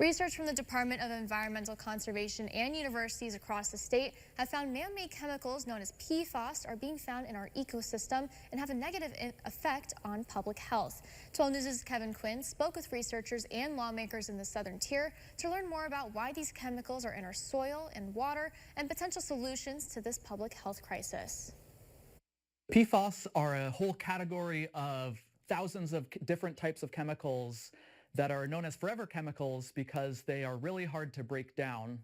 Research from the Department of Environmental Conservation and universities across the state have found man-made chemicals known as PFAS are being found in our ecosystem and have a negative effect on public health. 12 News' Kevin Quinn spoke with researchers and lawmakers in the southern tier to learn more about why these chemicals are in our soil and water and potential solutions to this public health crisis. PFAS are a whole category of thousands of different types of chemicals that are known as forever chemicals because they are really hard to break down.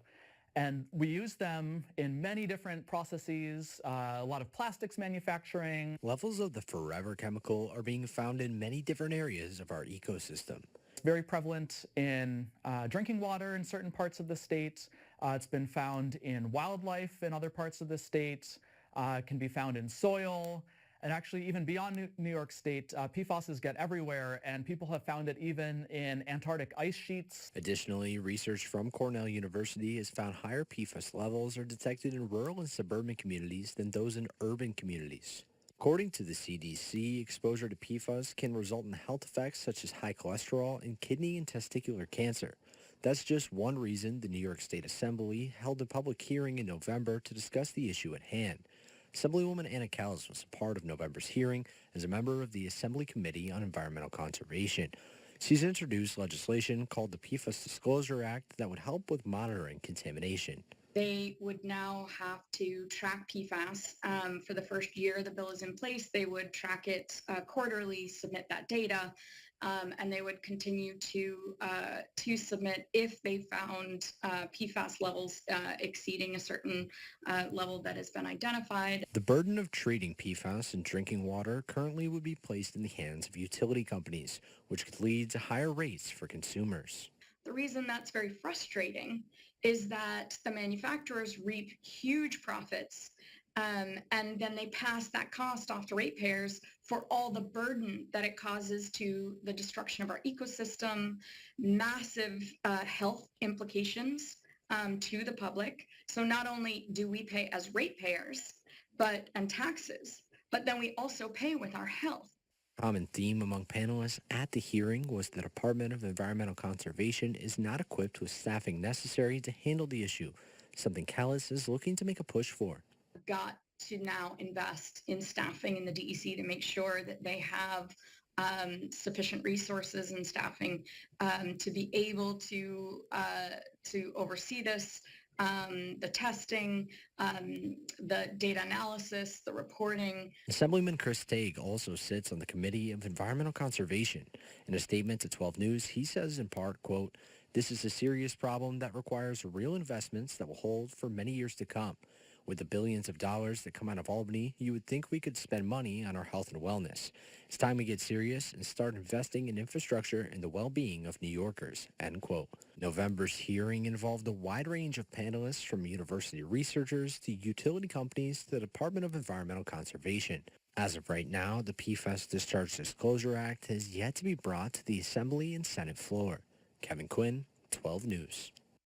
And we use them in many different processes, a lot of plastics manufacturing. Levels of the forever chemical are being found in many different areas of our ecosystem. It's very prevalent in drinking water in certain parts of the state. It's been found in wildlife in other parts of the state. It can be found in soil. And actually, even beyond New York State, PFASs get everywhere, and people have found it even in Antarctic ice sheets. Additionally, research from Cornell University has found higher PFAS levels are detected in rural and suburban communities than those in urban communities. According to the CDC, exposure to PFAS can result in health effects such as high cholesterol and kidney and testicular cancer. That's just one reason the New York State Assembly held a public hearing in November to discuss the issue at hand. Assemblywoman Anna Callis was a part of November's hearing as a member of the Assembly Committee on Environmental Conservation. She's introduced legislation called the PFAS Disclosure Act that would help with monitoring contamination. They would now have to track PFAS for the first year the bill is in place. They would track it quarterly, submit that data, and they would continue to submit if they found PFAS levels exceeding a certain level that has been identified. The burden of treating PFAS in drinking water currently would be placed in the hands of utility companies, which could lead to higher rates for consumers. The reason that's very frustrating is that the manufacturers reap huge profits and then they pass that cost off to ratepayers for all the burden that it causes to the destruction of our ecosystem, massive health implications to the public. So not only do we pay as ratepayers and taxes, but then we also pay with our health. A common theme among panelists at the hearing was the Department of Environmental Conservation is not equipped with staffing necessary to handle the issue, something Callis is looking to make a push for. Got to now invest in staffing in the DEC to make sure that they have sufficient resources and staffing to be able to oversee this, the testing, the data analysis, the reporting. Assemblyman Chris Tague also sits on the Committee of Environmental Conservation. In a statement to 12 News, he says in part, quote, "This is a serious problem that requires real investments that will hold for many years to come. With the billions of dollars that come out of Albany, you would think we could spend money on our health and wellness. It's time we get serious and start investing in infrastructure and the well-being of New Yorkers," end quote. November's hearing involved a wide range of panelists from university researchers to utility companies to the Department of Environmental Conservation. As of right now, the PFAS Discharge Disclosure Act has yet to be brought to the Assembly and Senate floor. Kevin Quinn, 12 News.